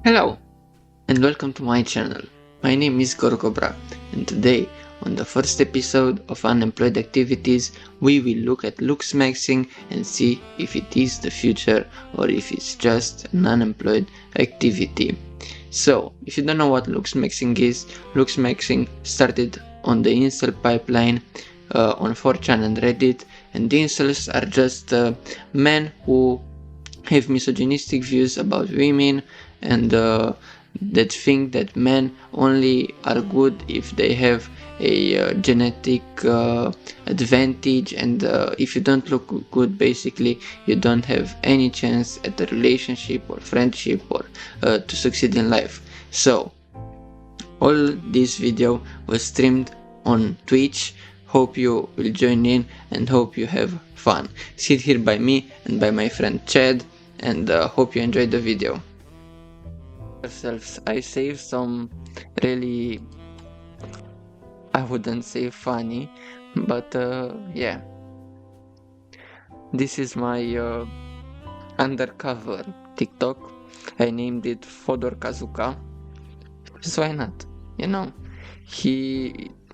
Hello and welcome to my channel. My name is gorgobrah, and today on the first episode of Unemployed Activities we will look at Looksmaxxing and see if it is the future or if it's just an unemployed activity. So if you don't know what Looksmaxxing started on the incel pipeline on 4chan and Reddit, and the incels are just men who have misogynistic views about women and that think that men only are good if they have a genetic advantage, and if you don't look good, basically you don't have any chance at a relationship or friendship or to succeed in life. So all this video was streamed on Twitch. Hope you will join in and hope you have fun. Sit here by me and by my friend Chad, and hope you enjoyed the video. I saved some really, I wouldn't say funny, but yeah. This is my undercover TikTok. I named it Fodor Kazuka. So why not? You know,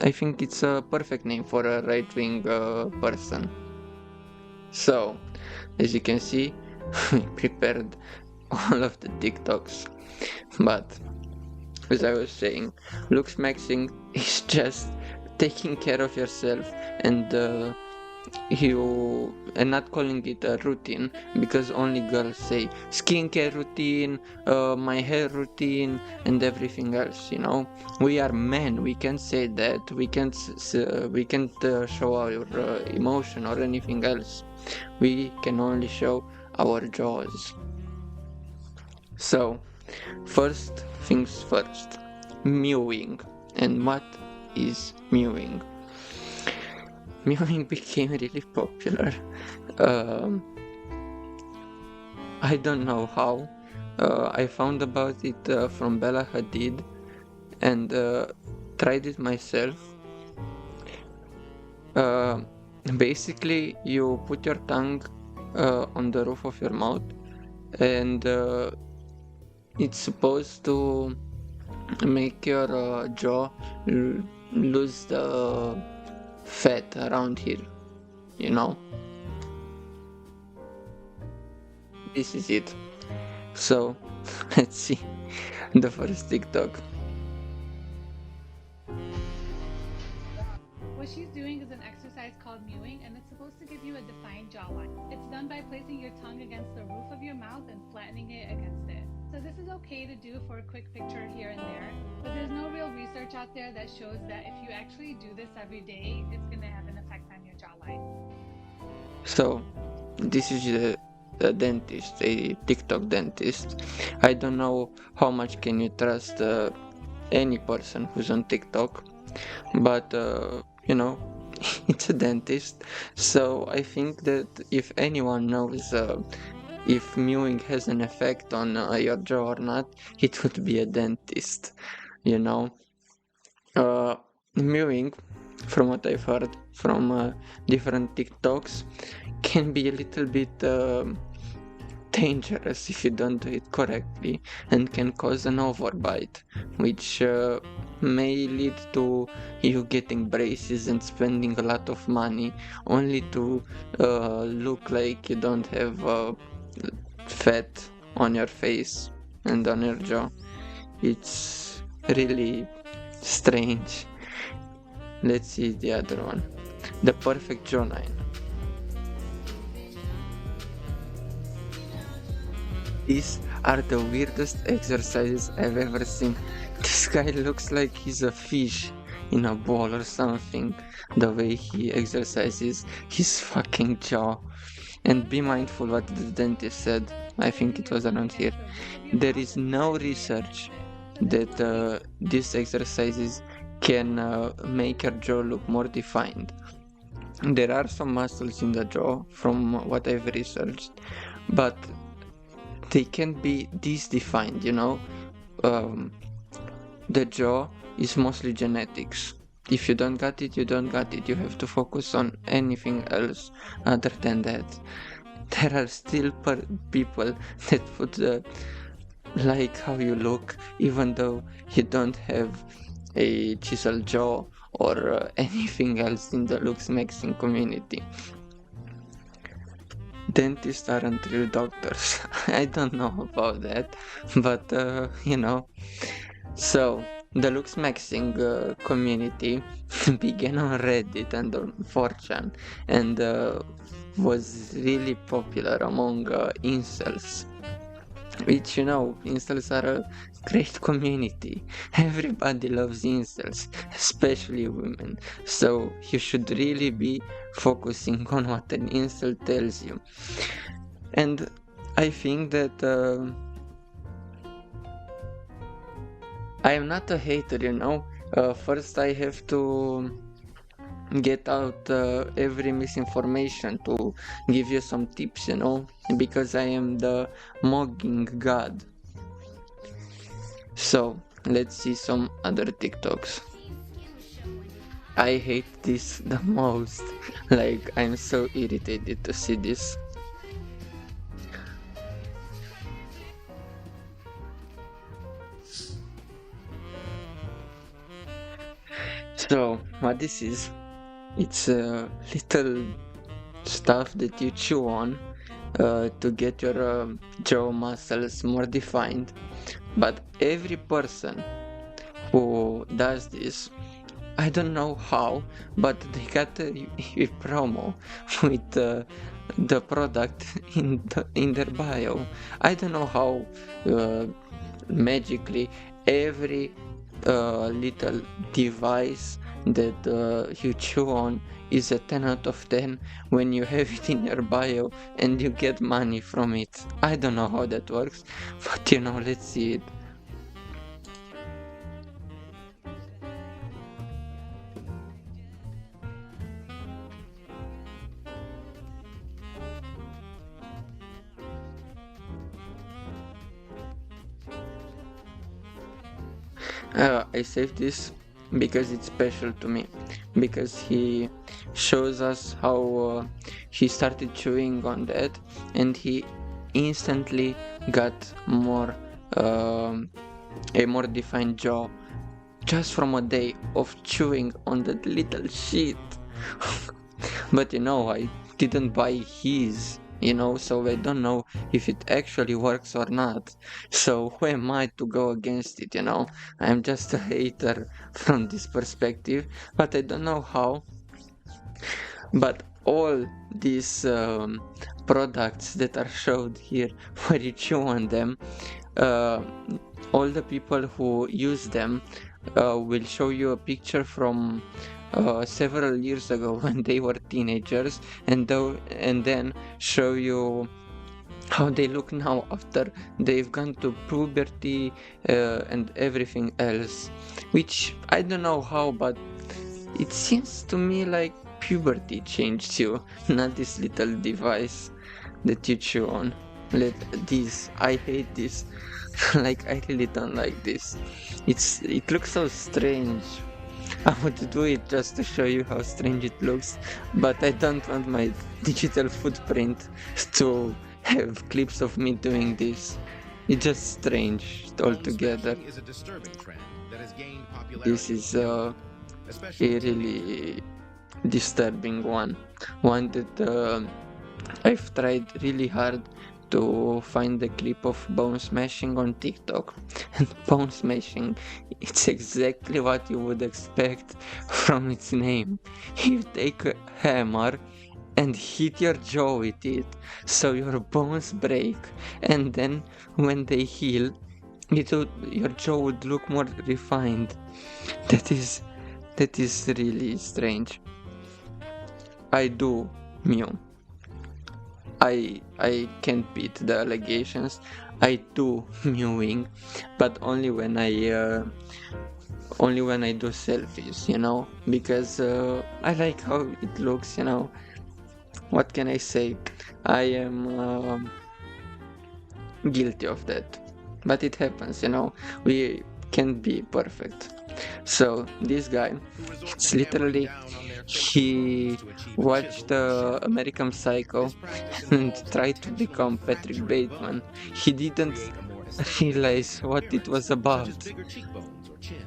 I think it's a perfect name for a right-wing person. So, as you can see, we prepared all of the TikToks. But, as I was saying, Looksmaxxing is just taking care of yourself and not calling it a routine, because only girls say skincare routine, my hair routine, and everything else. You know, we are men. We can't say that. We can't show our emotion or anything else. We can only show our jaws. So, first things first, mewing. And what is mewing? Mewing became really popular. I don't know how. I found about it from Bella Hadid and tried it myself. Basically, you put your tongue on the roof of your mouth, and it's supposed to make your jaw lose the fat around here, you know. This is it. So let's see the first TikTok. What she's doing is an exercise called mewing, and it's supposed to give you a defined jawline. It's done by placing your tongue against the roof of your mouth and flattening it against it. So this is okay to do for a quick picture here and there, but there's no real research out there that shows that if you actually do this every day, it's going to have an effect on your jawline. So this is a dentist, a TikTok dentist. I don't know how much can you trust any person who's on TikTok, but you know, it's a dentist. So I think that if anyone knows if mewing has an effect on your jaw or not, it would be a dentist, you know. Mewing, from what I've heard from different TikToks, can be a little bit dangerous if you don't do it correctly, and can cause an overbite, which may lead to you getting braces and spending a lot of money only to look like you don't have fat on your face and on your jaw. It's really strange. Let's see the other one, the perfect jawline. These are the weirdest exercises I've ever seen. This guy looks like he's a fish in a bowl or something, the way he exercises his fucking jaw. And be mindful what the dentist said. I think it was around here. There is no research that these exercises can make your jaw look more defined. There are some muscles in the jaw from what I've researched, but they can be defined, you know. The jaw is mostly genetics. If you don't got it, you don't got it. You have to focus on anything else other than that. There are still people that put like how you look, even though you don't have a chisel jaw or anything else in the Looksmaxxing community. Dentists aren't real doctors. I don't know about that, but you know. So, the Looksmaxxing community began on Reddit and on 4chan and was really popular among incels. Which, you know, incels are a great community. Everybody loves incels, especially women. So you should really be focusing on what an incel tells you. And I think that I am not a hater, you know. First, I have to get out every misinformation to give you some tips, you know, because I am the mugging god. So let's see some other TikToks. I hate this the most. Like, I'm so irritated to see this. So what this is, it's a little stuff that you chew on to get your jaw muscles more defined. But every person who does this, I don't know how, but they got a promo with the product in their bio. I don't know how magically every little device that you chew on is a 10 out of 10 when you have it in your bio and you get money from it. I don't know how that works, but you know, let's see it. I saved this because it's special to me, because he shows us how he started chewing on that and he instantly got more a more defined jaw just from a day of chewing on that little shit. But you know, I didn't buy his, you know, so I don't know if it actually works or not. So who am I to go against it, you know? I'm just a hater from this perspective, but I don't know how. But all these products that are showed here, where you chew on them, all the people who use them will show you a picture from several years ago when they were teenagers, and then show you how they look now after they've gone to puberty and everything else, which I don't know how, but it seems to me like puberty changed you, not this little device that you chew on. I hate this. Like, I really don't like this. It looks so strange. I would do it just to show you how strange it looks, but I don't want my digital footprint to have clips of me doing this. It's just strange altogether. Is a disturbing trend that has gained popularity. This is a really disturbing one that I've tried really hard to find the clip of bone smashing on TikTok. And bone smashing, it's exactly what you would expect from its name. You take a hammer and hit your jaw with it, so your bones break, and then when they heal, your jaw would look more refined. That is really strange. I do mew. I can't beat the allegations. I do mewing, but only when I do selfies, you know, because I like how it looks, you know. What can I say? I am guilty of that, but it happens, you know. We can't be perfect. So this guy, it's literally, he watched American Psycho and tried to become Patrick Bateman. He didn't realize what it was such as about. bigger cheekbones or chin.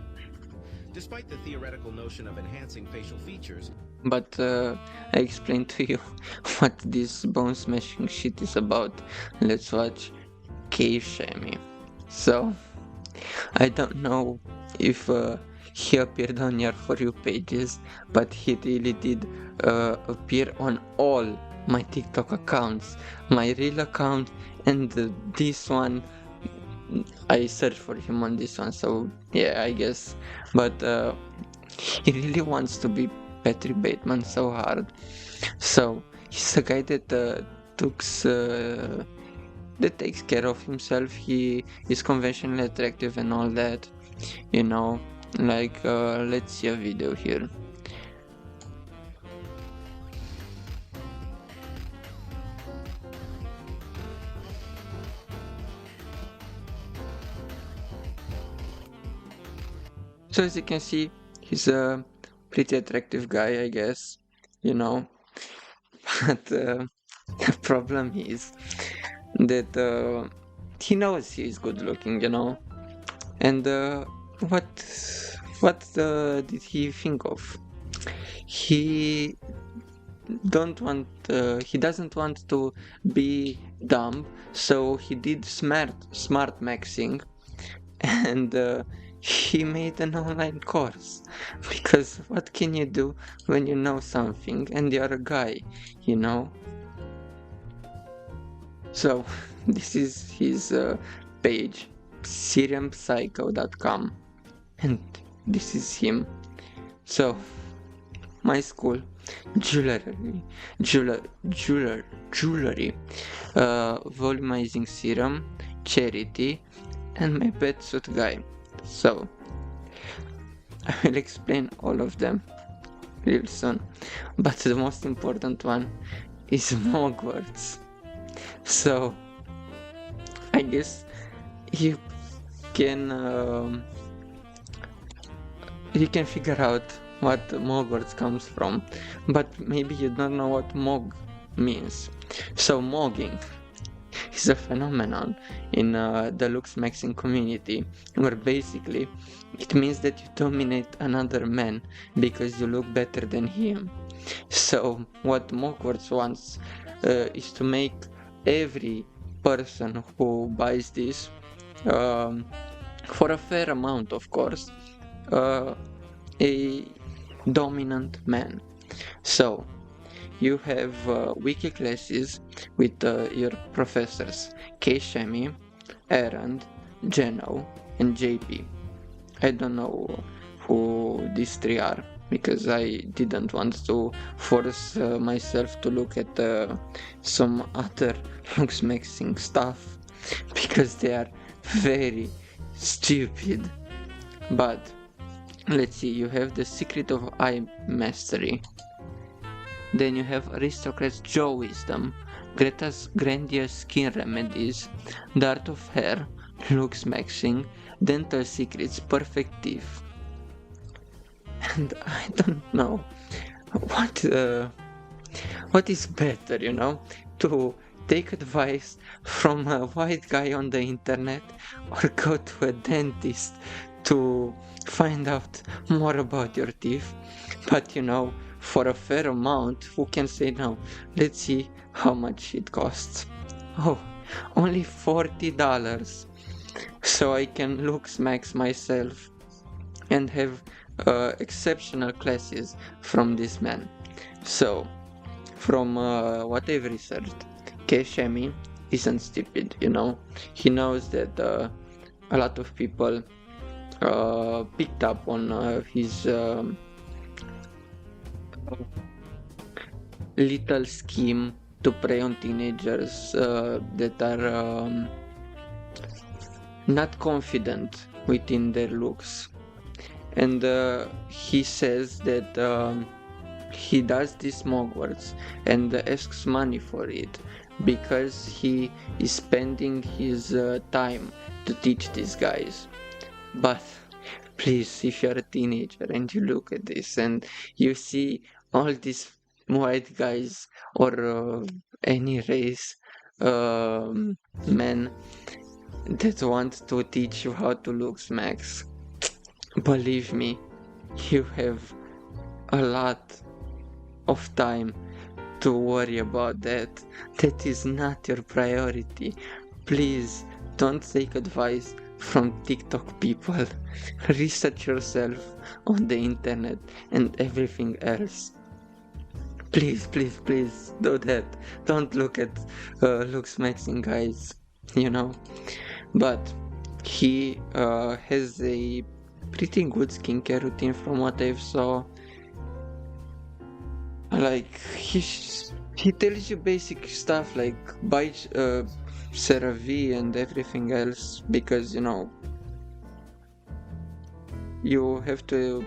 Despite the theoretical notion of enhancing facial features, But I explained to you what this bone smashing shit is about. Let's watch Cave Shammy. So, I don't know if he appeared on your For You pages, but he really did appear on all my TikTok accounts, my real account, and this one. I searched for him on this one, so yeah, I guess. But he really wants to be Patrick Bateman so hard. So he's a guy that that takes care of himself. He is conventionally attractive and all that, you know. Like let's see a video here. So as you can see, he's a pretty attractive guy, I guess, you know. But the problem is that he knows he is good looking, you know. And what did he think of? He he doesn't want to be dumb, so he did smart maxing, and he made an online course. Because what can you do when you know something and you're a guy, you know? So this is his page, syrianpsycho.com, and this is him. So my school, jewelry, volumizing serum, charity, and my suit guy. So I will explain all of them real soon, but the most important one is Hogwarts. So I guess you can figure out what Hogwarts comes from, but maybe you don't know what Mog means. So mogging is a phenomenon in the Looksmaxxing community, where basically it means that you dominate another man because you look better than him. So what Hogwarts wants is to make every person who buys this, for a fair amount of course, a dominant man. So you have weekly classes with your professors Keshami, Erand, Geno, and JP. I don't know who these three are because I didn't want to force myself to look at some other Looksmaxxing stuff because they are very stupid. But let's see, you have the Secret of Eye Mastery. Then you have Aristocrat's Jaw Wisdom, Greta's Grandiose Skin Remedies, The Art of Hair, Looksmaxxing, Dental Secrets, Perfect Teeth. And I don't know what is better, you know, to take advice from a white guy on the internet or go to a dentist to find out more about your teeth. But you know, for a fair amount, who can say no? Let's see how much it costs. Oh, only $40. So I can Looksmaxx myself and have exceptional classes from this man. So, from what I've researched, Keshami isn't stupid, you know. He knows that a lot of people picked up on his little scheme to prey on teenagers that are not confident within their looks. And he says that he does this Hogwarts and asks money for it because he is spending his time to teach these guys. But please, if you're a teenager and you look at this and you see all these white guys or any race men that want to teach you how to look smacks. Believe me, you have a lot of time to worry about that. That is not your priority. Please don't take advice from TikTok people. Research yourself on the internet and everything else. Please, please, please do that. Don't look at Looksmaxxing guys, you know. But he has a pretty good skincare routine from what I've saw. Like he tells you basic stuff like buy CeraVe and everything else because you have to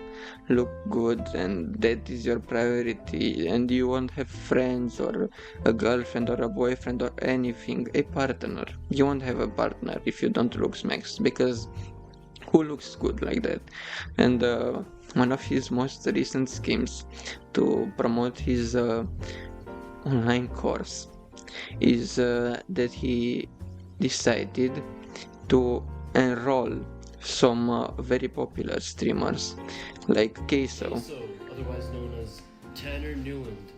look good and that is your priority, and you won't have friends or a girlfriend or a boyfriend or anything, a partner. You won't have a partner if you don't look smacks, because who looks good like that? And one of his most recent schemes to promote his online course is that he decided to enroll some very popular streamers like Queso. Queso, otherwise known as Tanner Newland.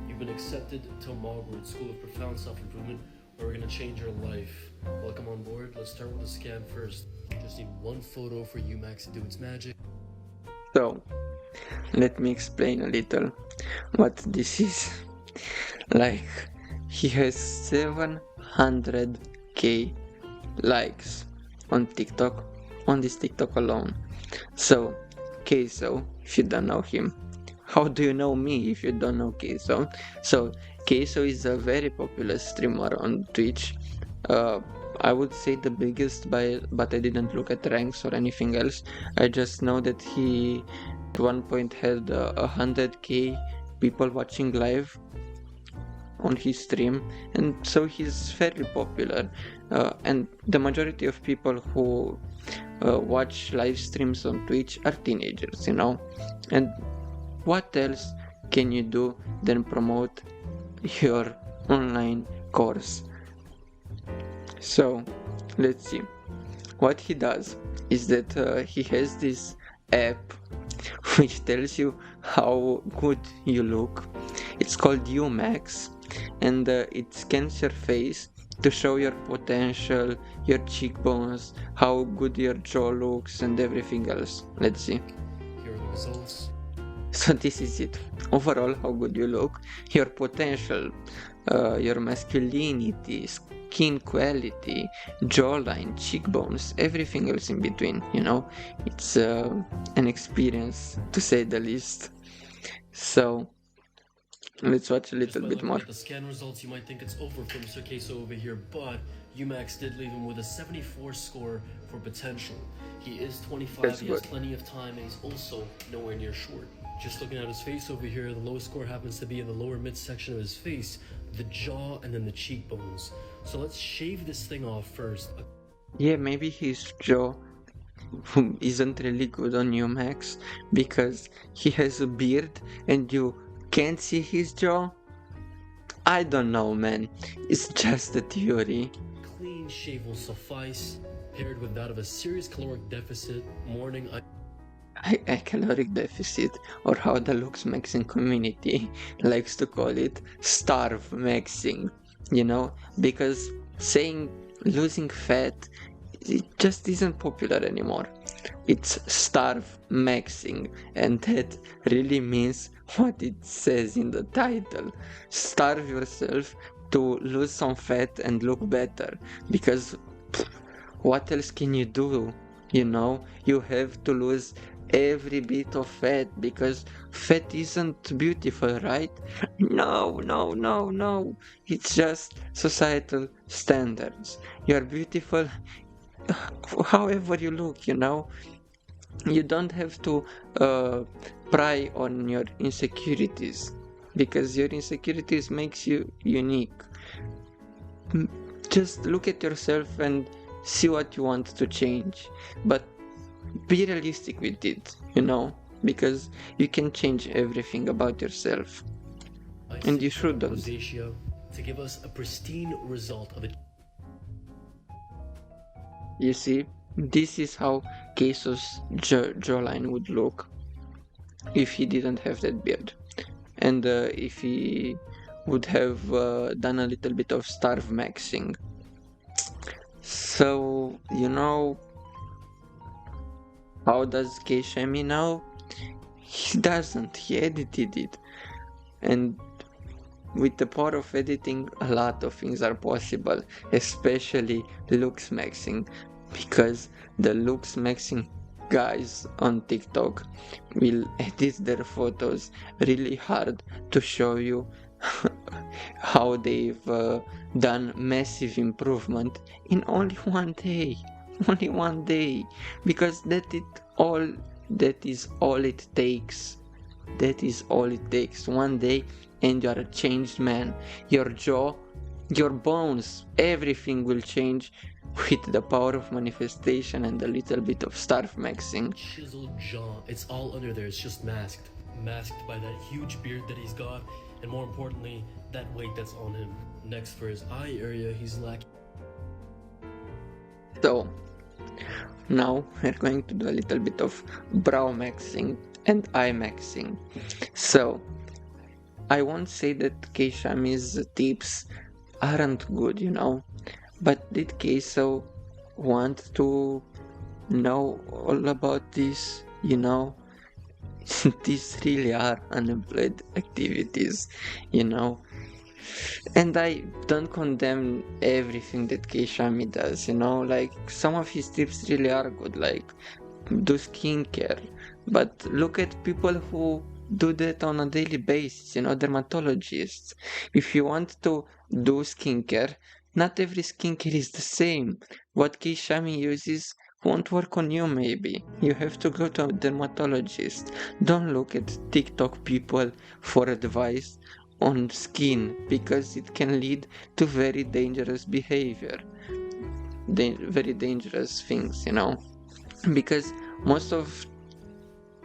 You've been accepted to Margaret School of Profound Self-Improvement, where we're gonna change your life. Welcome on board. Let's start with the scan first. Just need one photo for UMax to do its magic. So, let me explain a little what this is. Like, he has 700k likes on TikTok, on this TikTok alone. So, Queso, if you don't know him, how do you know me if you don't know Queso? So, Queso is a very popular streamer on Twitch. I would say the biggest, but I didn't look at ranks or anything else. I just know that he at one point had 100k people watching live on his stream, and so he's fairly popular. And the majority of people who watch live streams on Twitch are teenagers, And what else can you do than promote your online course? So, let's see. What he does is that he has this app which tells you how good you look. It's called UMax, and it scans your face to show your potential, your cheekbones, how good your jaw looks, and everything else. Let's see. Here are the results. So this is it. Overall, how good you look, your potential, your masculinity, skin quality, jawline, cheekbones, everything else in between, It's an experience, to say the least. So, let's watch a little bit more. At the scan results, you might think it's over for Mr. Queso over here, but UMax did leave him with a 74 score for potential. He is 25, That's he has good. plenty of time, and he's also nowhere near short. Just looking at his face over here, the lowest score happens to be in the lower midsection of his face, the jaw, and then the cheekbones. So let's shave this thing off first. Yeah, maybe his jaw isn't really good on UMax because he has a beard and you can't see his jaw. I don't know, man. It's just a theory. Clean shave will suffice, paired with that of a serious caloric deficit, morning. A caloric deficit, or how the Looksmaxxing community likes to call it, starve maxing, because saying losing fat, it just isn't popular anymore. It's starve maxing, and that really means what it says in the title. Starve yourself to lose some fat and look better, because what else can you do? You have to lose every bit of fat because fat isn't beautiful, right? No. It's just societal standards. You're beautiful however you look, You don't have to pry on your insecurities because your insecurities makes you unique. Just look at yourself and see what you want to change, but be realistic with it, because you can change everything about yourself, and you shouldn't. Rosacea to give us a pristine result of it. You see, this is how Queso's jawline would look if he didn't have that beard, and if he would have done a little bit of starve maxing. So, you know, how does Keishami now? He doesn't, he edited it. And with the power of editing, a lot of things are possible, especially Looksmaxxing, because the Looksmaxxing guys on TikTok will edit their photos really hard to show you how they've done massive improvement in only one day. Only one day, because that is all it takes. That is all it takes. One day and you are a changed man. Your jaw, your bones, everything will change with the power of manifestation and a little bit of starve maxing. Chiseled jaw, it's all under there, it's just masked. Masked by that huge beard that he's got, and more importantly, that weight that's on him. Next, for his eye area, he's lacking. So, now we're going to do a little bit of brow maxing and eye maxing. So, I won't say that Keishami's tips aren't good, you know, but did Keiso want to know all about this, you know? These really are unemployed activities, you know? And I don't condemn everything that Keishami does, you know, like some of his tips really are good, like do skincare, but look at people who do that on a daily basis, you know, dermatologists. If you want to do skincare, not every skincare is the same. What Keishami uses won't work on you, maybe. You have to go to a dermatologist. Don't look at TikTok people for advice on skin, because it can lead to very dangerous behavior, very dangerous things, you know, because most of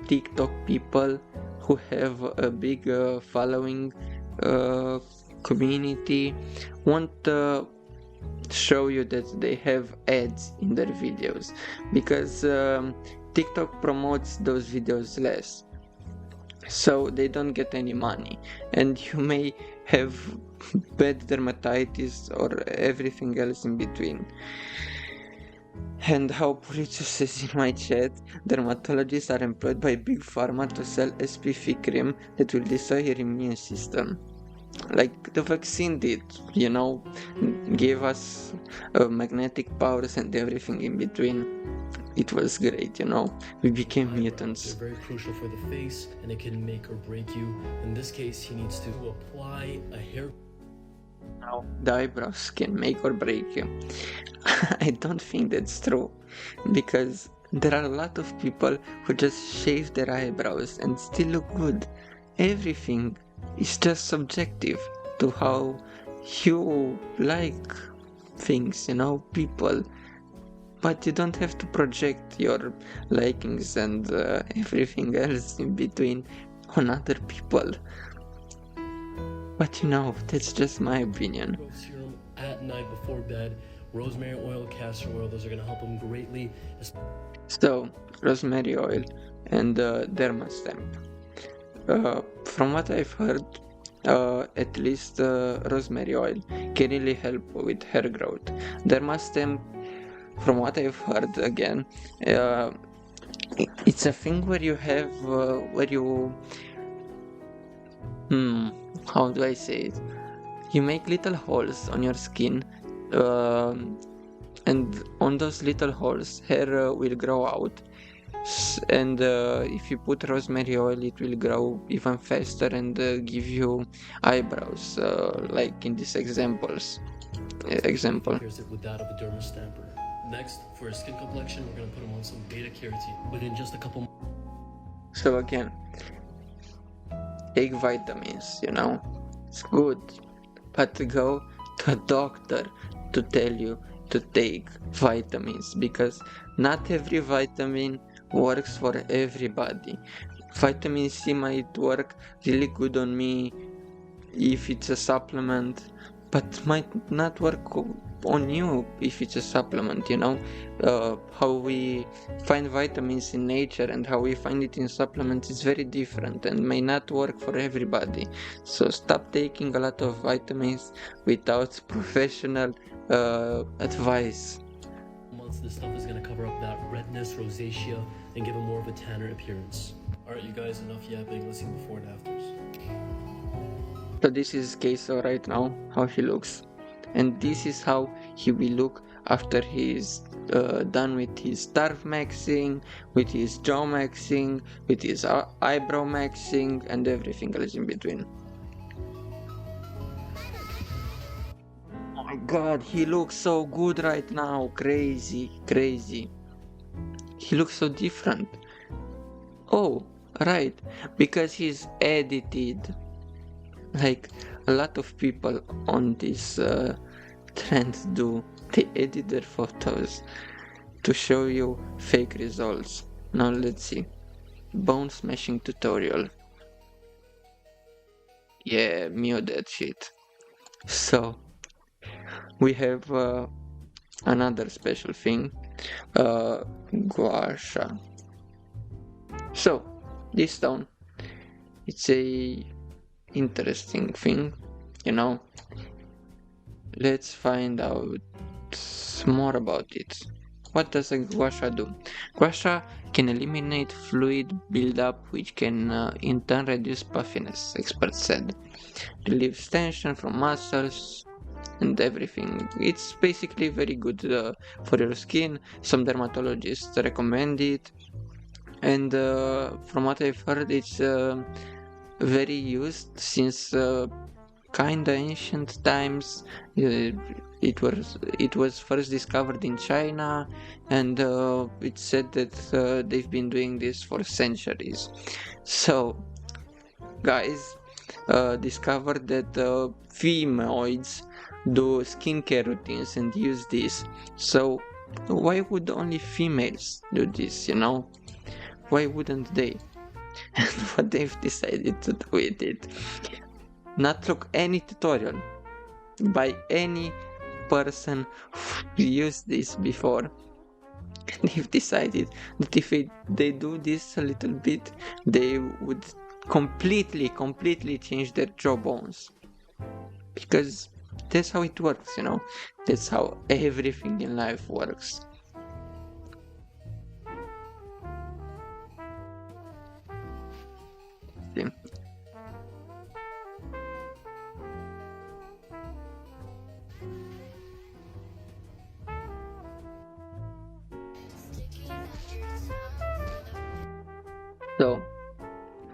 TikTok people who have a big following community won't show you that they have ads in their videos, because TikTok promotes those videos less, so they don't get any money, and you may have bad dermatitis or everything else in between. And how Puricho says in my chat, dermatologists are employed by Big Pharma to sell SPF cream that will destroy your immune system. Like the vaccine did, you know, gave us magnetic powers and everything in between. It was great, you know, we became mutants. They're very crucial for the face, and it can make or break you. In this case, he needs to apply a hair. Now, the eyebrows can make or break you. I don't think that's true, because there are a lot of people who just shave their eyebrows and still look good. Everything is just subjective to how you like things, you know, people. But you don't have to project your likings and everything else in between on other people. But you know, that's just my opinion. Serum at night before bed, rosemary oil, castor oil, those are going to help him greatly. So, rosemary oil and dermastem. From what I've heard, at least rosemary oil can really help with hair growth. Dermastem, from what I've heard, again, it's a thing where you have, how do I say it? You make little holes on your skin, and on those little holes, hair will grow out. And if you put rosemary oil, it will grow even faster and give you eyebrows, like in these examples. Compares it with that of a dermastamper. Next, for his skin complexion, we're going to put him on some beta carotene within just a couple. So again, take vitamins, you know, it's good, but go to a doctor to tell you to take vitamins, because not every vitamin works for everybody. Vitamin C might work really good on me if it's a supplement, but might not work on you if it's a supplement, you know. How we find vitamins in nature and how we find it in supplements is very different and may not work for everybody. So stop taking a lot of vitamins without professional advice. Months, this stuff is gonna cover up that redness, rosacea, and give it more of a tanner appearance. Alright, you guys, enough yapping. Let's see before and afters. So this is Queso right now, how he looks. And this is how he will look after he's done with his starf maxing, with his jaw maxing, with his eyebrow maxing, and everything else in between. Oh my god, he looks so good right now. Crazy, crazy. He looks so different. Oh, right, because he's edited. Like a lot of people on this trend do. They edit their photos to show you fake results. Now let's see. Bone smashing tutorial. Yeah, mute that shit. So we have another special thing. Gua sha. So this stone, it's a interesting thing, you know. Let's find out more about it. What does a gua sha do? Gua sha can eliminate fluid buildup, which can in turn reduce puffiness, experts said. Relieves tension from muscles and everything. It's basically very good for your skin. Some dermatologists recommend it, and from what I've heard, it's very used since kinda ancient times. It was first discovered in China, and it's said that they've been doing this for centuries. So guys discovered that females do skincare routines and use this. So why would only females do this, you know? Why wouldn't they? And what they've decided to do with it, not look any tutorial by any person who used this before. And they've decided that if they do this a little bit, they would completely change their jawbones, because that's how it works, you know. That's how everything in life works. See? So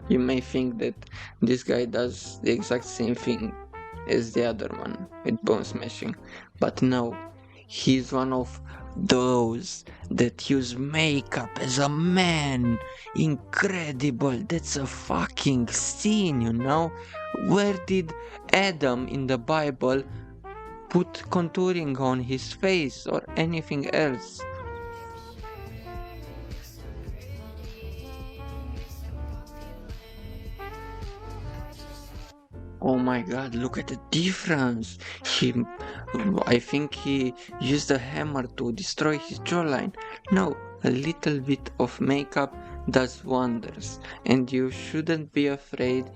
you may think that this guy does the exact same thing as the other one with bone smashing, but no, he's one of those that use makeup as a man. Incredible. That's a fucking scene, you know. Where did Adam in the Bible put contouring on his face or anything else? Oh my god, look at the difference. I think he used a hammer to destroy his jawline. No, a little bit of makeup does wonders, and you shouldn't be afraid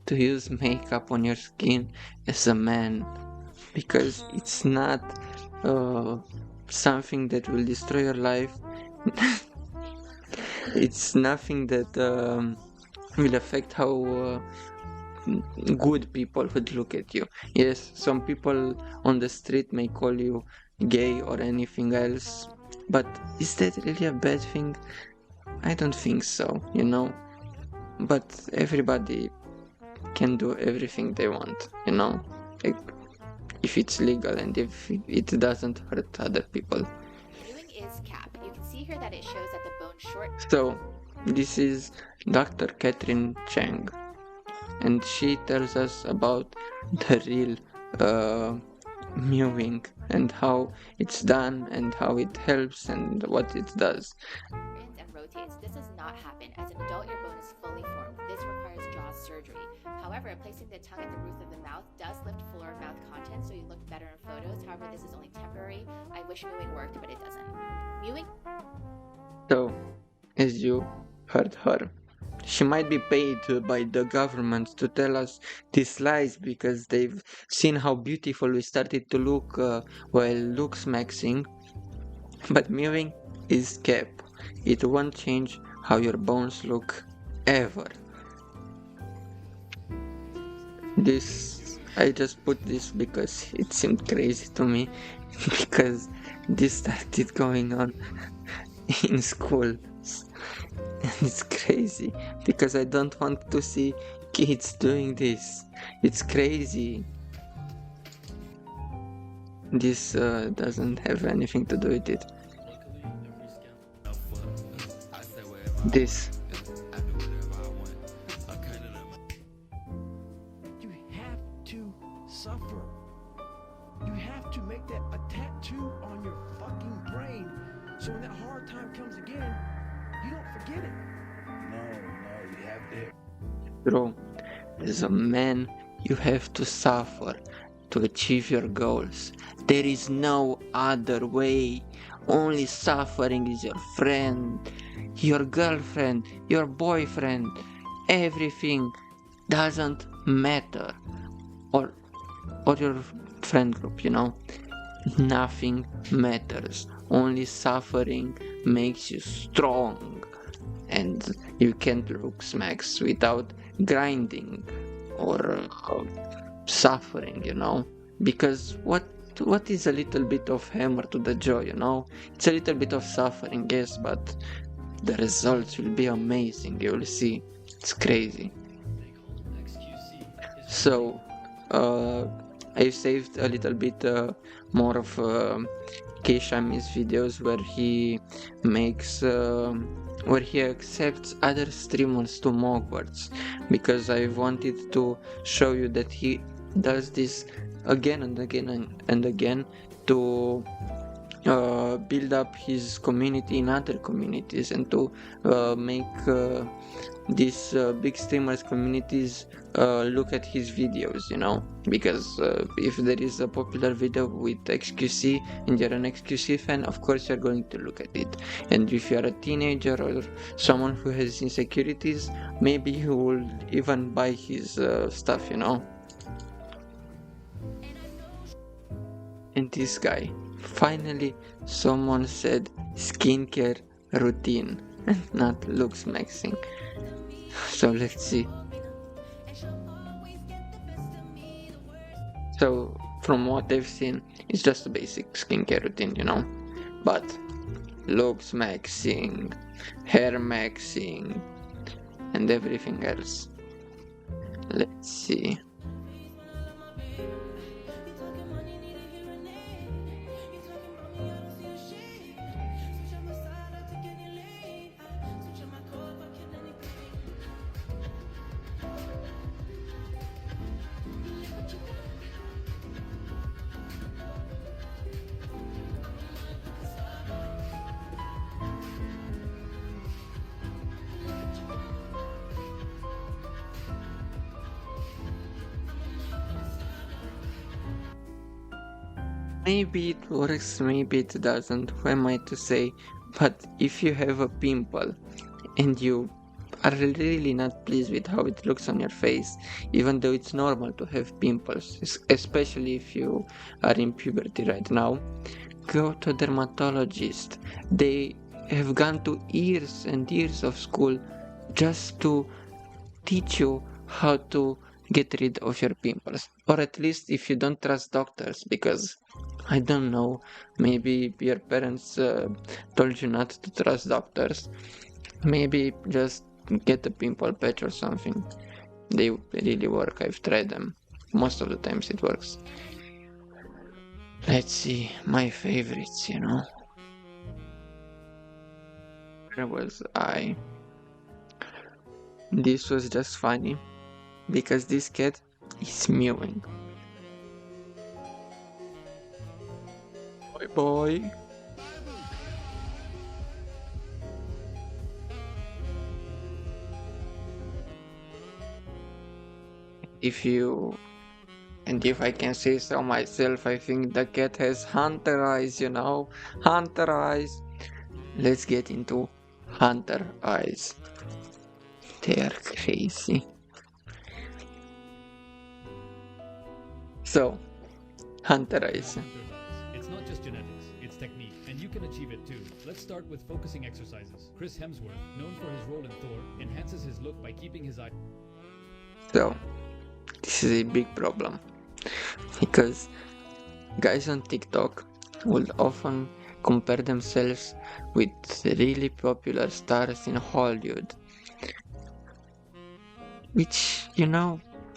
to use makeup on your skin as a man, because it's not something that will destroy your life. It's nothing that will affect how good people would look at you. Yes, some people on the street may call you gay or anything else, but is that really a bad thing? I don't think so, you know. But everybody can do everything they want, you know, like, if it's legal and if it doesn't hurt other people. Viewing is cap. You can see here that it shows that the bone short. So this is Dr. Catherine Chang, and she tells us about the real mewing and how it's done and how it helps and what it does. And rotates. This does not happen. As an adult, your bone is fully formed. This requires jaw surgery. However, placing the tongue at the roof of the mouth does lift fuller mouth content, so you look better in photos. However, this is only temporary. I wish mewing worked, but it doesn't. Mewing. So, as you heard her, she might be paid by the government to tell us these lies because they've seen how beautiful we started to look while Looksmaxxing. But mewing is cap. It won't change how your bones look ever. I just put this because it seemed crazy to me because this started going on in school. And it's crazy because I don't want to see kids doing this. It's crazy. This doesn't have anything to do with it. This. You have to suffer. You have to make that a tattoo on your fucking brain so when that hard time comes again, you don't forget it. No, you have to. Bro, as a man, you have to suffer to achieve your goals. There is no other way. Only suffering is your friend, your girlfriend, your boyfriend. Everything doesn't matter. Or your friend group, you know. Nothing matters. Only suffering makes you strong. And you can't Looksmaxx without grinding or suffering, you know. Because what is a little bit of hammer to the jaw, you know? It's a little bit of suffering, yes, but the results will be amazing. You will see. It's crazy. So, I saved a little bit more of Keishami's videos where he makes where he accepts other streamers to Mogwarts, because I wanted to show you that he does this again and again and again to build up his community in other communities and to make these big streamers communities look at his videos, you know, because if there is a popular video with XQC and you're an XQC fan, of course you're going to look at it. And if you're a teenager or someone who has insecurities, maybe you will even buy his stuff, you know. And this guy, finally someone said skincare routine and not Looksmaxxing. So let's see. So from what I've seen, it's just a basic skincare routine, you know. But Looksmaxxing, hair maxing, and everything else. Let's see. Maybe it works, maybe it doesn't, who am I to say? But if you have a pimple and you are really not pleased with how it looks on your face, even though it's normal to have pimples, especially if you are in puberty right now, go to a dermatologist. They have gone to years and years of school just to teach you how to get rid of your pimples. Or at least if you don't trust doctors, because I don't know, maybe your parents told you not to trust doctors. Maybe just get a pimple patch or something. They really work. I've tried them. Most of the times it works. Let's see, my favorites, you know. Where was I? This was just funny because this cat is mewing. Bye bye. if I can say so myself, I think the cat has hunter eyes, hunter eyes. Let's get into hunter eyes. They are crazy. So, hunter eyes. It's not just genetics, it's technique, and you can achieve it too. Let's start with focusing exercises. Chris Hemsworth, known for his role in Thor, enhances his look by keeping his eye. So, this is a big problem because guys on TikTok will often compare themselves with really popular stars in Hollywood, which,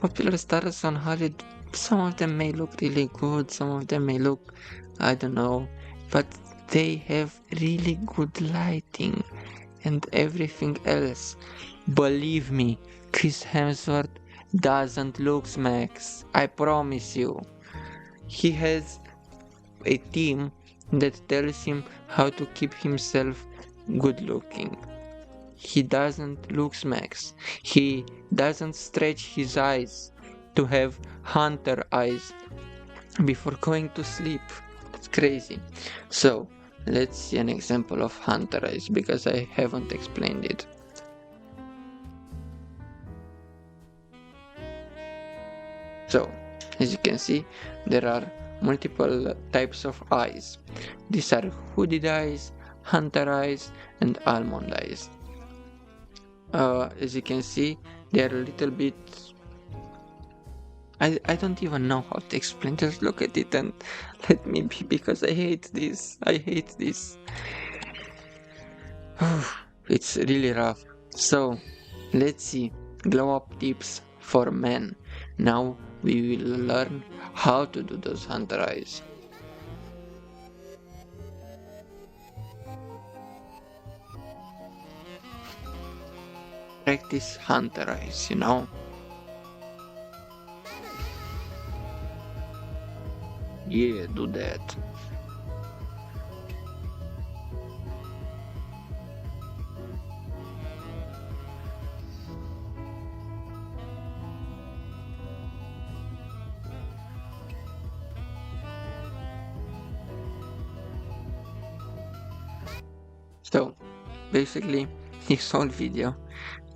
popular stars on Hollywood, some of them may look really good, some of them may look, I don't know, but they have really good lighting and everything else. Believe me, Chris Hemsworth doesn't Looksmaxx, I promise you. He has a team that tells him how to keep himself good looking. He doesn't Looksmaxx. He doesn't stretch his eyes to have hunter eyes before going to sleep. It's crazy. So let's see an example of hunter eyes because I haven't explained it. So, as you can see, there are multiple types of eyes. These are hooded eyes, hunter eyes, and almond eyes. As you can see, they are a little bit... I don't even know how to explain. Just look at it and let me be, because I hate this. It's really rough. So, let's see glow up tips for men. Now we will learn how to do those hunter eyes. Practice hunter eyes, Yeah, do that. So, basically, his whole video,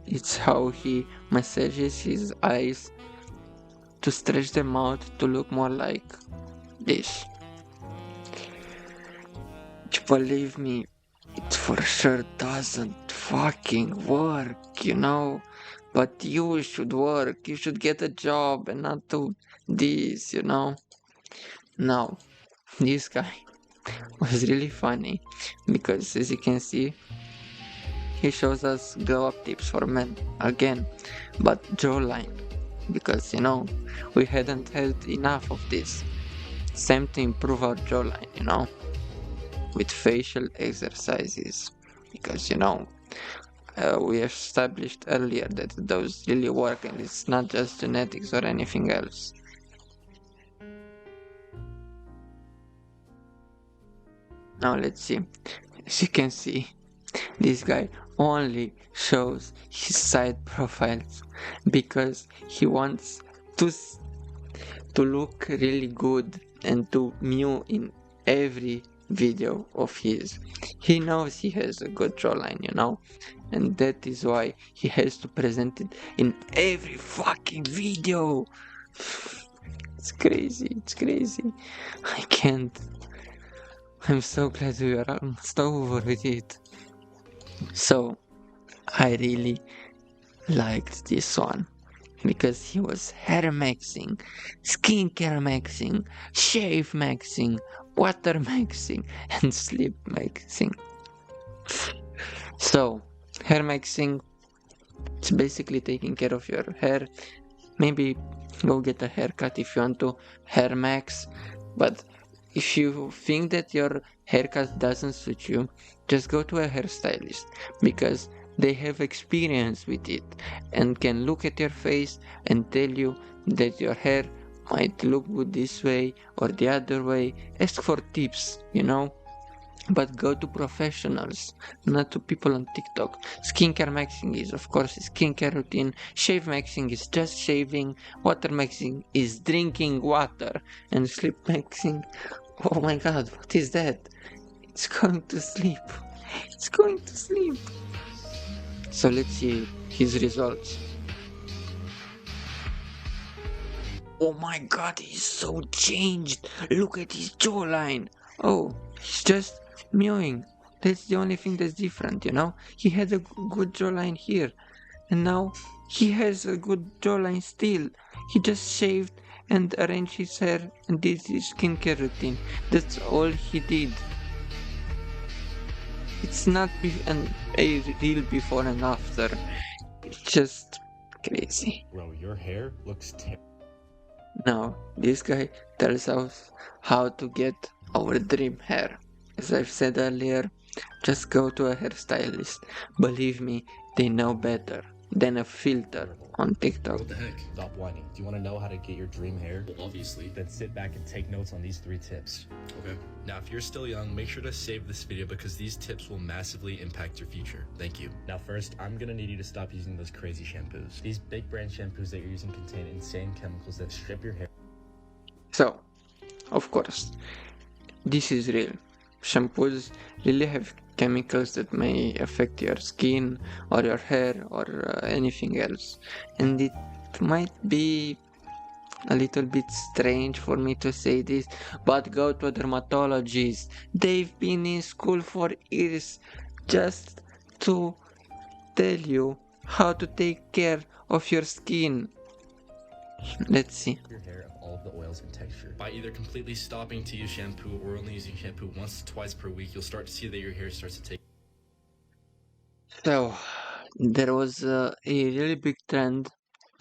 it's how he massages his eyes to stretch them out to look more like this. Believe me, it for sure doesn't fucking work, but you should work, you should get a job and not do this, Now, this guy was really funny because, as you can see, he shows us glow up tips for men again, but jawline, because we hadn't had enough of this. Same to improve our jawline, with facial exercises, because we established earlier that those really work and it's not just genetics or anything else. Now let's see. As you can see, this guy only shows his side profiles because he wants to look really good and to mew in every video of his. He knows he has a good jawline, and that is why he has to present it in every fucking video. It's crazy. I can't. I'm so glad we are almost over with it. So, I really liked this one because he was hair maxing, skincare maxing, shave maxing, water maxing, and sleep maxing. So, hair maxing, it's basically taking care of your hair. Maybe go get a haircut if you want to hair max, but if you think that your haircut doesn't suit you, just go to a hairstylist because they have experience with it and can look at your face and tell you that your hair might look good this way or the other way. Ask for tips, but go to professionals, not to people on TikTok. Skincare maxing is, of course, a skincare routine. Shave maxing is just shaving. Water maxing is drinking water. And sleep maxing, oh my god, what is that? It's going to sleep. It's going to sleep. So let's see his results. Oh my god, he's so changed. Look at his jawline. Oh, he's just mewing. That's the only thing that's different, you know? He had a good jawline here, and now he has a good jawline still. He just shaved and arranged his hair and did his skincare routine. That's all he did. It's not a real before and after. It's just crazy. Bro, your hair looks terrible. Now, this guy tells us how to get our dream hair. As I've said earlier, just go to a hairstylist. Believe me, they know better than a filter on TikTok. What the heck? Stop whining. Do you want to know how to get your dream hair? Well, obviously. Then sit back and take notes on these 3 tips. Okay. Now, if you're still young, make sure to save this video because these tips will massively impact your future. Thank you. Now first, I'm gonna need you to stop using those crazy shampoos. These big brand shampoos that you're using contain insane chemicals that strip your hair. So, of course, this is real. Shampoos really have chemicals that may affect your skin or your hair or anything else. And it might be a little bit strange for me to say this, but go to a dermatologist. They've been in school for years just to tell you how to take care of your skin. Let's see. Your hair of all of the oils and texture. By either completely stopping to use shampoo or only using shampoo once to twice per week, you'll start to see that your hair starts to take. So, there was a really big trend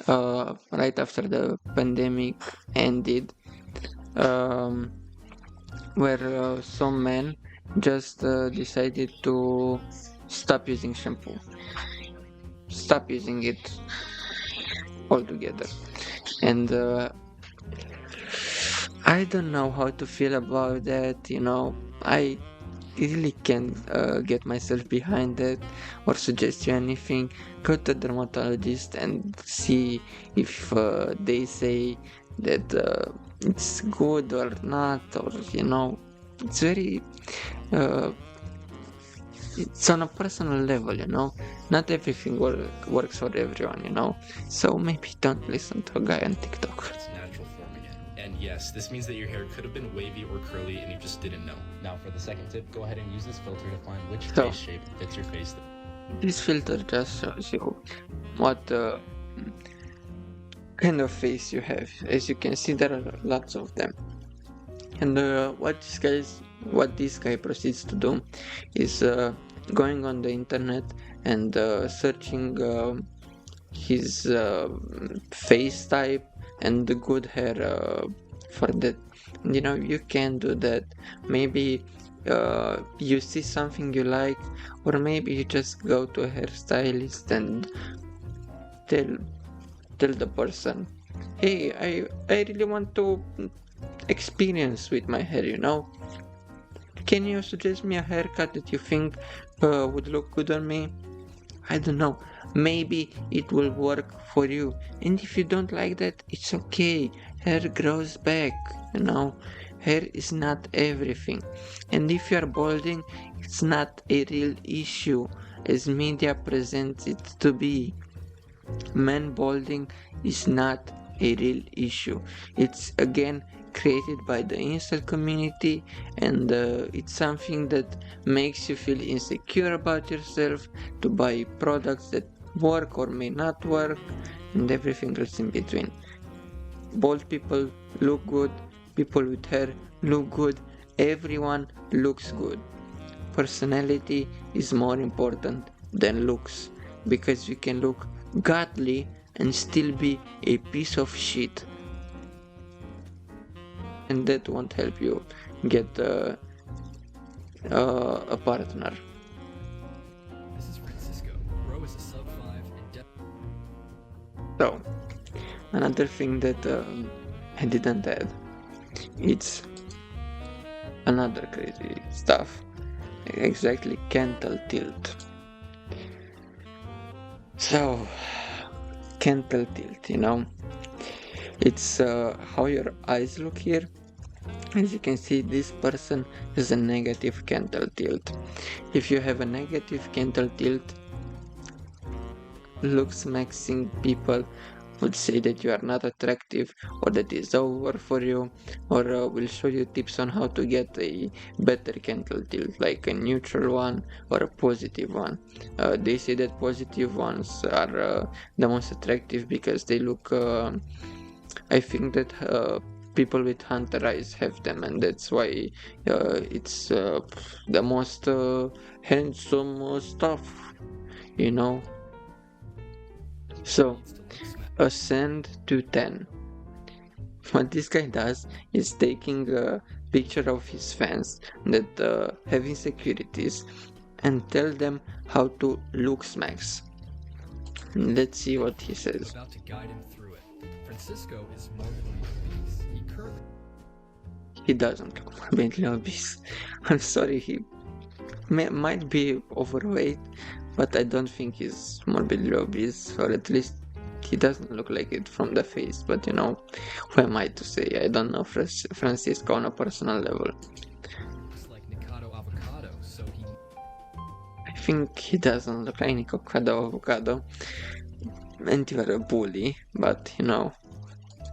right after the pandemic ended, where some men just decided to stop using shampoo, stop using it altogether. And I don't know how to feel about that, you know. I really can't get myself behind that or suggest you anything. Go to a dermatologist and see if they say that it's good or not, or you know, it's very it's on a personal level, you know. Not everything works for everyone, you know. So maybe don't listen to a guy on TikTok. Its natural form again. And yes, this means that your hair could have been wavy or curly and you just didn't know. Now for the second tip, go ahead and use this filter to find which So- face shape fits your face. This filter just shows you what kind of face you have. As you can see, there are lots of them. And what this guy proceeds to do is going on the internet and searching his face type and the good hair for that. You know, you can do that. Maybe you see something you like, or maybe you just go to a hairstylist and tell the person, hey, I really want to experience with my hair, you know. Can you suggest me a haircut that you think would look good on me? I don't know. Maybe it will work for you. And if you don't like that, it's okay. Hair grows back, you know. Hair is not everything. And if you are balding, it's not a real issue as media presents it to be. Man balding is not a real issue. It's again created by the incel community, and it's something that makes you feel insecure about yourself, to buy products that work or may not work, and everything else in between. Bald people look good, people with hair look good, everyone looks good. Personality is more important than looks, because you can look godly and still be a piece of shit. And that won't help you get a partner. This is Francisco. Bro is a sub 5 and So, another thing that I didn't add, it's another crazy stuff. exactly cantle tilt. So, cantle tilt, it's how your eyes look here. As you can see, this person has a negative cantle tilt. If you have a negative cantle tilt, Looksmaxxing people would say that you are not attractive, or that is over for you, or will show you tips on how to get a better cantle tilt, like a neutral one or a positive one. They say that positive ones are the most attractive because they look, I think that people with hunter eyes have them, and that's why it's the most handsome stuff, you know. So, ascend to 10. What this guy does is taking a picture of his fans that have insecurities and tell them how to Looksmaxx. Let's see what he says. About to guide him through it. Francisco is morbidly obese. He currently He doesn't look morbidly obese. I'm sorry, he might be overweight, but I don't think he's morbidly obese, or at least he doesn't look like it from the face. But who am I to say? I don't know Francisco on a personal level. looks like Nikado avocado, so he I think he doesn't look like Nikado avocado, and you are a bully, but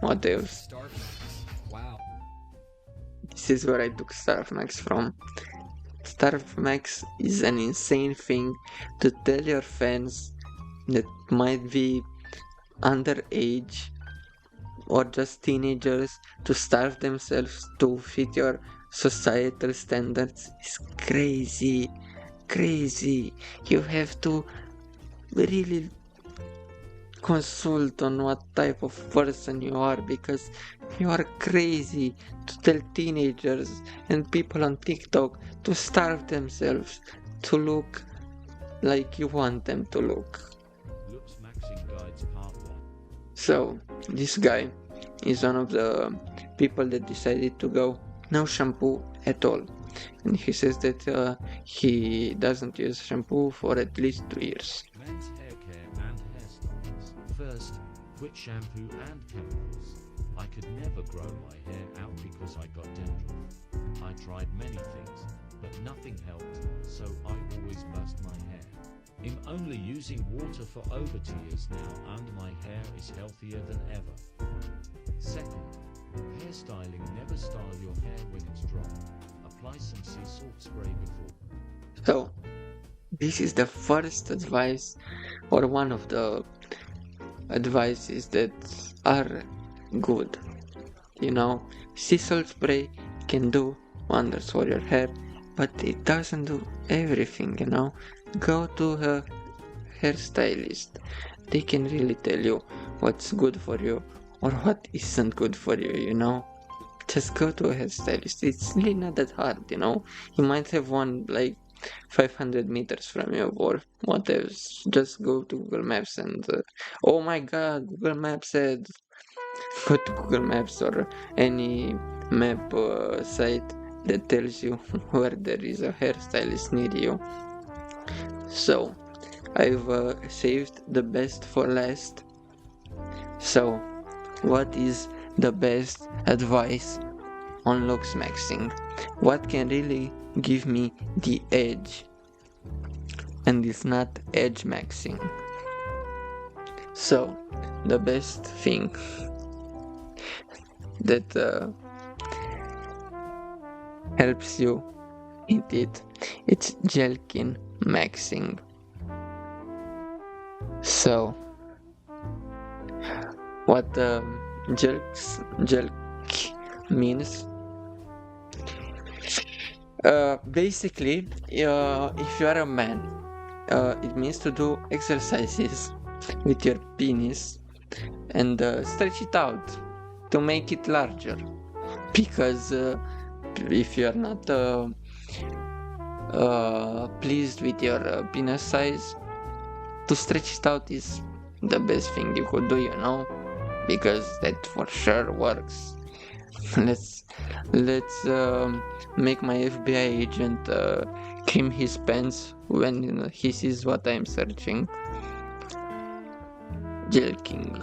what else? Starbucks. Wow. This is where I took Starbucks from. Starbucks is an insane thing to tell your fans that might be underage or just teenagers to starve themselves to fit your societal standards. It's crazy. You have to really consult on what type of person you are, because you are crazy to tell teenagers and people on TikTok to starve themselves to look like you want them to look. Looksmaxxing Guides Part 1. So, this guy is one of the people that decided to go no shampoo at all. And he says that he doesn't use shampoo for at least 2 years. Men's hair care and hairstyles. First, quit shampoo and chemicals. I could never grow my hair out because I got dandruff. I tried many things, but nothing helped, so I always mussed my hair. I'm only using water for over 2 years now, and my hair is healthier than ever. Second, hairstyling. Never style your hair when it's dry. Apply some sea salt spray before. So, this is the first advice, or one of the advices that are good. Sea salt spray can do wonders for your hair, but it doesn't do everything. Go to a hairstylist. They can really tell you what's good for you or what isn't good for you. Just go to a hairstylist. It's really not that hard. You might have one like 500 meters from you, or what else. Just go to Google Maps and oh my god, Google Maps said, go to Google Maps or any map site that tells you where there is a hairstylist near you. So, I've saved the best for last. So, what is the best advice on Looksmaxxing? What can really give me the edge? And it's not edge maxing. So, the best thing that helps you in it's Jelkin maxing. So, what jelk means? Basically, if you are a man, it means to do exercises with your penis and stretch it out to make it larger. Because if you are not pleased with your penis size, to stretch it out is the best thing you could do, because that for sure works. Let's make my FBI agent cream his pants when he sees what I'm searching. Jelking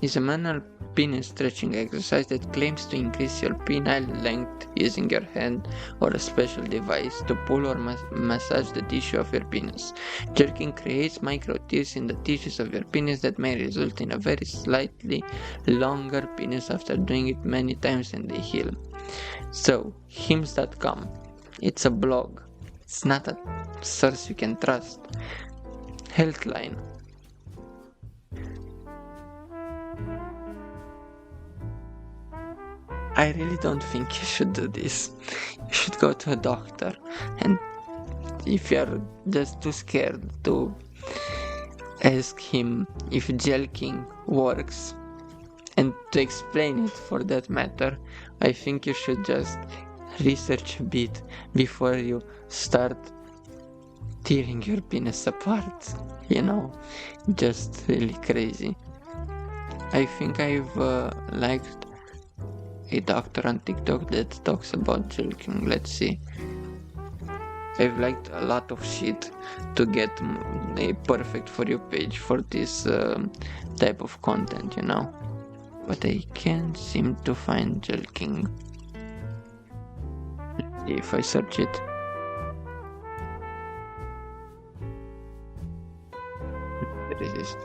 is a manual penis stretching exercise that claims to increase your penile length using your hand or a special device to pull or massage the tissue of your penis. Jerking creates micro tears in the tissues of your penis that may result in a very slightly longer penis after doing it many times and they heal. So, hims.com. It's a blog. It's not a source you can trust. Healthline. I really don't think you should do this. You should go to a doctor, and if you're just too scared to ask him if jelking works and to explain it for that matter, I think you should just research a bit before you start tearing your penis apart, just really crazy. I think I've liked a doctor on TikTok that talks about jelking. Let's see. I've liked a lot of shit to get a perfect For You page for this type of content, But I can't seem to find jelking. Let's see if I search it. There it is.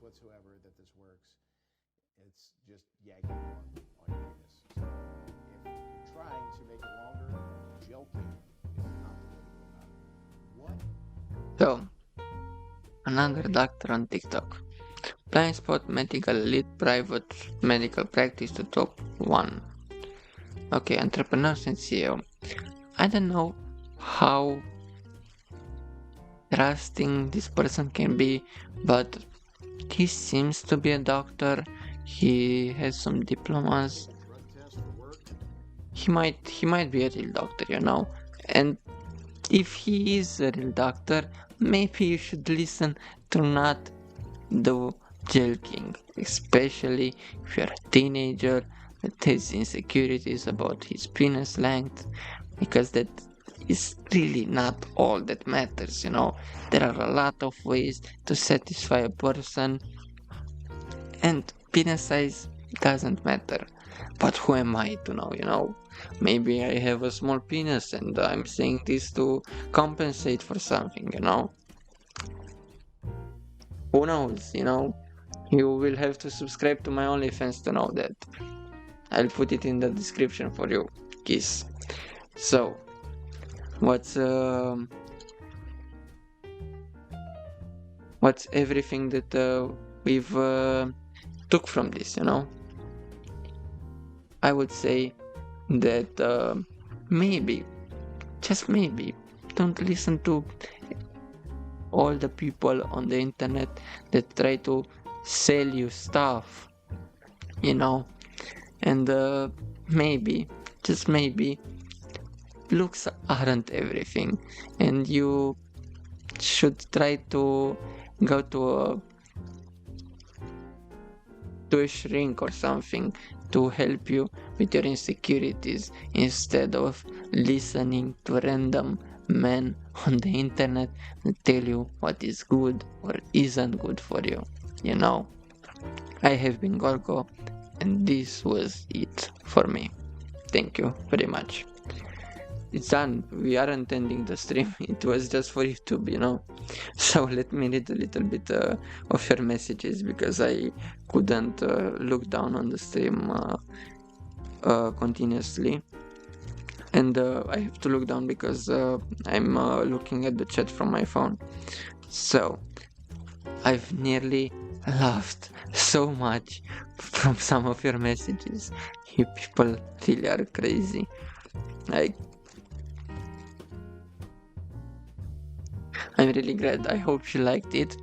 whatsoever that this works. It's just yanking on your penis. So if you're trying to make it longer, jelking is not the way to go about it. What? So, another doctor on TikTok. Blind spot medical lead private medical practice to top 1. Okay, entrepreneurs and CEO. I don't know how trusting this person can be, but he seems to be a doctor. He has some diplomas. He might be a real doctor, And if he is a real doctor, maybe you should listen to not do jelking, especially if you're a teenager that has insecurities about his penis length, because that is really not all that matters, There are a lot of ways to satisfy a person, and penis size doesn't matter. But who am I to know, Maybe I have a small penis and I'm saying this to compensate for something, Who knows, You will have to subscribe to my OnlyFans to know that. I'll put it in the description for you, kiss. So, what's everything that we've took from this, I would say that maybe, just maybe, don't listen to all the people on the internet that try to sell you stuff, and maybe, just maybe, looks aren't everything, and you should try to go to a shrink or something to help you with your insecurities instead of listening to random men on the internet that tell you what is good or isn't good for you, I have been Gorgo, and this was it for me. Thank you very much. It's done. We aren't ending the stream. It was just for YouTube, So let me read a little bit of your messages, because I couldn't look down on the stream continuously. And I have to look down because I'm looking at the chat from my phone. So, I've nearly laughed so much from some of your messages. You people really are crazy. I'm really glad. I hope you liked it,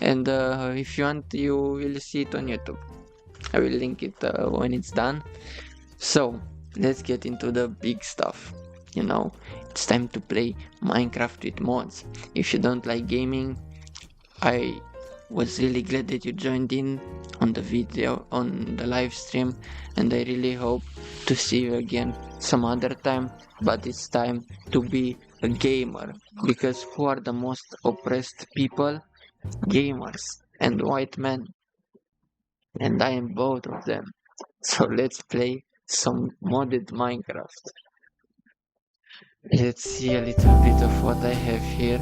and if you want, you will see it on YouTube. I will link it when it's done. So let's get into the big stuff. It's time to play Minecraft with mods. If you don't like gaming, I was really glad that you joined in on the video, on the live stream, and I really hope to see you again some other time. But it's time to be a gamer, because who are the most oppressed people? Gamers and white men, and I am both of them. So let's play some modded Minecraft. Let's see a little bit of what I have here.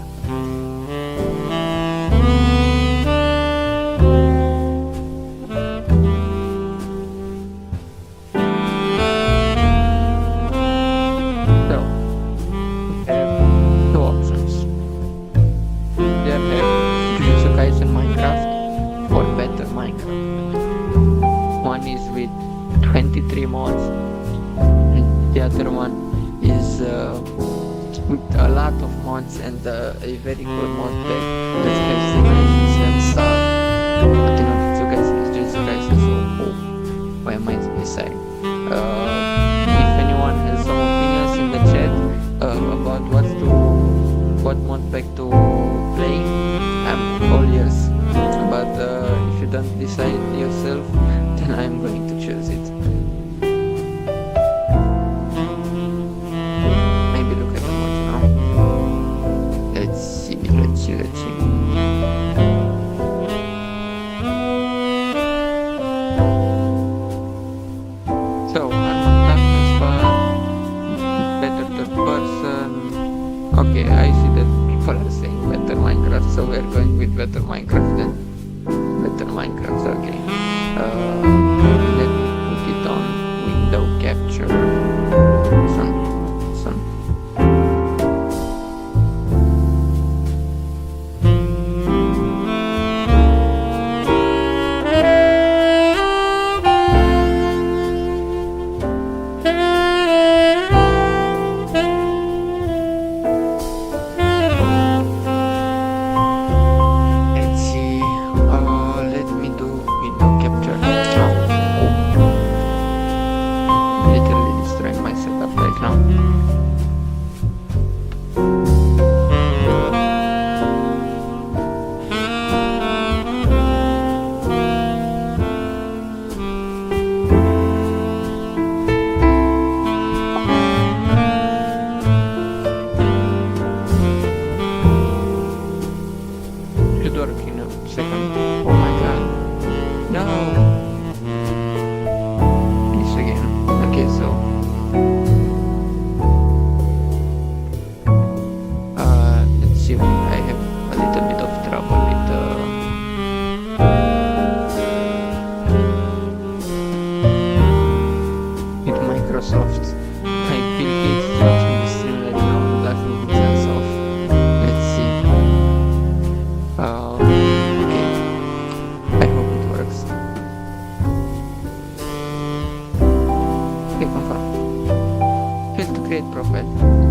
So, we have two options. There have Jujutsu Kaisen Minecraft or Better Minecraft. One is with 23 mods, and the other one is with a lot of mods and a very good mod pack that has simulations and stuff. But Jujutsu Kaisen is Jujutsu Kaisen, so why am I deciding? If anyone has some opinions in the chat about what mod pack to play, I'm all ears. But if you don't decide yourself, then I'm going to choose it. Maybe look at the mods now. Let's see. So, Armor Darkness Bar, Better Third Person. Okay, I see that people are saying Better Minecraft, so we're going with Better Minecraft then. Better Minecraft, okay. Let me put it on window capture. This one. Let's see. Let me do window capture now. Literally destroying my setup right now. Should work in a second. Oh my god. No! Finish again. Okay, so let's see. I have a little bit of trouble with Microsoft. I think it's watching the stream right now and laughing his ass off. Let's see. Okay. I hope it works. Okay, confirm. Failed to create profile.